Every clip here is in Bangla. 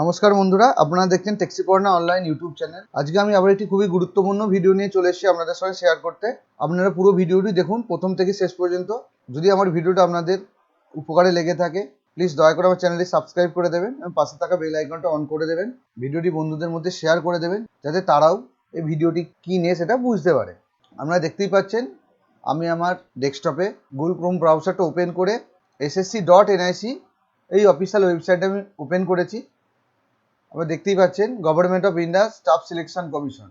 নমস্কার বন্ধুরা, আপনারা দেখছেন টেক্সিপর্ণা অনলাইন ইউটিউব চ্যানেল। আজকে আমি আবার একটি খুবই গুরুত্বপূর্ণ ভিডিও নিয়ে চলে এসেছি আপনাদের সঙ্গে শেয়ার করতে। আপনারা পুরো ভিডিওটি দেখুন প্রথম থেকে শেষ পর্যন্ত। যদি আমার ভিডিওটা আপনাদের উপকারে লেগে থাকে প্লিজ দয়া করে আমার চ্যানেলটি সাবস্ক্রাইব করে দেবেন এবং পাশে থাকা বেল আইকনটা অন করে দেবেন। ভিডিওটি বন্ধুদের মধ্যে শেয়ার করে দেবেন যাতে তারাও এই ভিডিওটি কী নিয়ে সেটা বুঝতে পারে। আপনারা দেখতেই পাচ্ছেন আমি আমার ডেস্কটপে গুগল ক্রোম ব্রাউজারটা ওপেন করে ssc.nic এই অফিসিয়াল ওয়েবসাইটটা আমি ওপেন করেছি। আপনারা দেখতেই পাচ্ছেন government of India staff selection commission.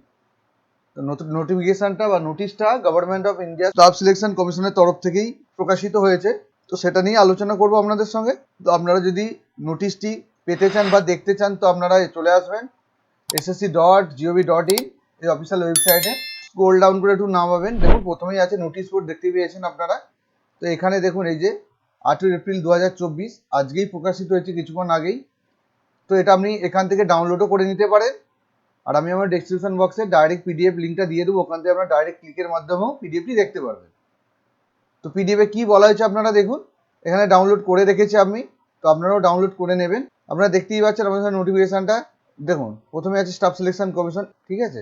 তো নতুন নোটিফিকেশনটা বা নোটিশটা government of India staff selection কমিশনের তরফ থেকেই প্রকাশিত হয়েছে। তো সেটা নিয়ে আলোচনা করব আপনাদের সঙ্গে। তো আপনারা যদি নোটিশটি পেতে চান বা দেখতে চান তো আপনারা চলে আসবেন ssc.gov.in এই অফিসিয়াল ওয়েবসাইটে। স্ক্রোল ডাউন করে একটু নামাবেন, দেখুন প্রথমেই আছে নোটিশ বোর্ড, দেখতে পেয়েছেন আপনারা। তো এখানে দেখুন এই যে 8 এপ্রিল 2024 আজকেই প্রকাশিত হয়েছে, কিছুক্ষণ আগেই। তো এটা আপনি এখান থেকে ডাউনলোডও করে নিতে পারেন, আর আমি আমার ডেসক্রিপশন বক্সে ডাইরেক্ট পিডিএফ লিঙ্কটা দিয়ে দেবো, ওখান থেকে আপনারা ডাইরেক্ট ক্লিকের মাধ্যমেও পিডিএফটি দেখতে পারবেন। তো পিডিএফে কী বলা হয়েছে আপনারা দেখুন, এখানে ডাউনলোড করে রেখেছি আমি, তো আপনারাও ডাউনলোড করে নেবেন। আপনারা দেখতেই পাচ্ছেন আপনাদের নোটিফিকেশানটা দেখুন। প্রথমে আছে স্টাফ সিলেকশন কমিশন, ঠিক আছে,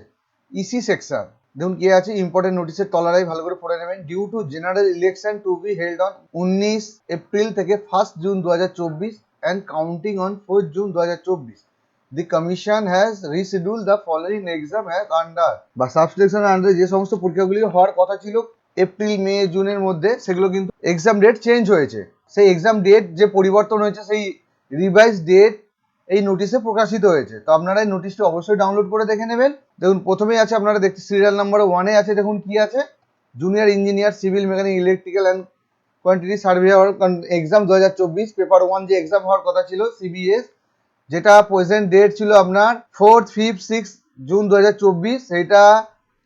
ইসি সেকশন। দেখুন কি আছে, ইম্পর্টেন্ট নোটিশের তলারাই ভালো করে পড়ে নেবেন। Due to general election to be held on 19 April থেকে 1 June 2024 and counting on 4 June 2024, the commission has rescheduled the following exam as under বা সাবসিলেকশন আন্ডারে যে সমস্ত পরীক্ষাগুলি হওয়ার কথা ছিল এপ্রিল মে জুনের মধ্যে, সেগুলো কিন্তু এক্সাম ডেট চেঞ্জ হয়েছে। সেই এক্সাম ডেট যে পরিবর্তন হয়েছে সেই রিভাইজ ডেট এই নোটিশে প্রকাশিত হয়েছে। তো আপনারা এই নোটিশটি অবশ্যই ডাউনলোড করে দেখে নেবেন। দেখুন প্রথমেই আছে, আপনারা দেখতে সিরিয়াল নাম্বার 1-এ আছে, দেখুন কি আছে, junior engineer civil mechanic electrical and quantity survey exam 2024 paper 1 যে এক্সাম হওয়ার কথা ছিল সিবিএস, যেটা প্রেজেন্ট ডেট ছিল আপনার 4, 5, 6 জুন 2024, সেটা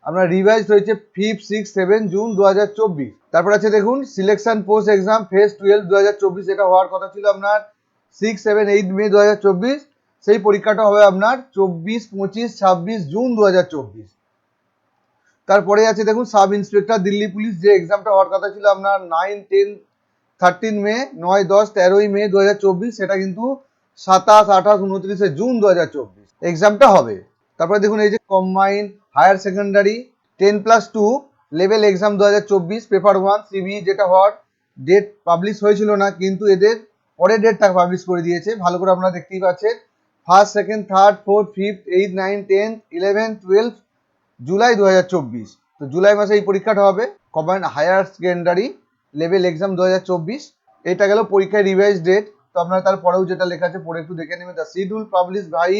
আপনার রিভাইজড হয়েছে 5, 6, 7 জুন 2024। তারপর আছে দেখুন সিলেকশন পোস্ট এক্সাম ফেজ 12 2024, যেটা হওয়ার কথা ছিল আপনার 6, 7, 8 মে 2024, সেই পরীক্ষাটা হবে আপনার 24, 25, 26 জুন 2024। তারপরে আছে দেখুন সাব ইন্সপেক্টর দিল্লি পুলিশ, যে এক্সামটা হওয়ার কথা ছিল আপনার 9, 10, 13 মে, 9, 10, 13 মে 2024, সেটা কিন্তু 27, 28, 29 জুন 2024 এক্সামটা হবে। তারপরে দেখুন এই যে combine higher secondary 10+2 level exam 2024 paper 1 CB, যেটা হওয়ার ডেট পাবলিশ হয়েছিল না, কিন্তু এদের পরের ডেটটা পাবলিশ করে দিয়েছে। ভালো করে আপনারা দেখতেই পাচ্ছেন 1st, 2nd, 3rd, 4th, 5th, 8th, 9th, 10th, 11th, 12th July 2024। তো জুলাই মাসে এই পরীক্ষাটা হবে, combined higher secondary level exam 2024। এটা গেল পরীক্ষার রিভাইজ ডেট। তো আপনারা তারপরেও যেটা লেখা আছে পড়ে একটু দেখে নেবেন। The schedule publish by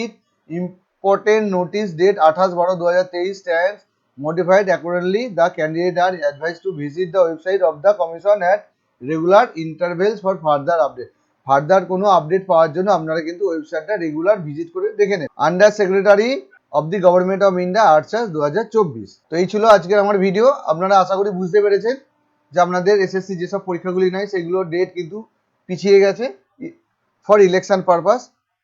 important notice date 28/12/2023 stands modified accordingly. The candidate are advised to visit the website of the commission at regular intervals for further update. Further কোনো আপডেট পাওয়ার জন্য আপনারা কিন্তু ওয়েবসাইটটা রেগুলার ভিজিট করে দেখে নেন। Under secretary of the government of India archers 2024। তো এই ছিল আজকের আমার ভিডিও। আপনারা আশা করি বুঝতে পেরেছেন যে আপনাদের এসএসসি যেসব পরীক্ষাগুলি নেয় সেগুলোর ডেট কিন্তু পিছিয়ে গেছে ফর ইলেকশন পারপাস।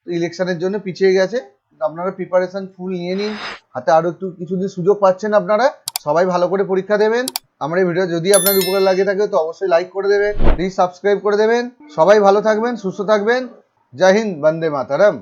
ইলেকশনের জন্য পিছিয়ে গেছে। আপনারা প্রিপারেশন ফুল নিয়ে নিন, হাতে আরও একটু কিছুদিন সুযোগ পাচ্ছেন আপনারা। সবাই ভালো করে পরীক্ষা দেবেন। আমার এই ভিডিও যদি আপনাদের উপকার লাগে থাকে তো অবশ্যই লাইক করে দেবেন, প্লিজ সাবস্ক্রাইব করে দেবেন। সবাই ভালো থাকবেন, সুস্থ থাকবেন। জয় হিন্দ, বন্দে মাতরম।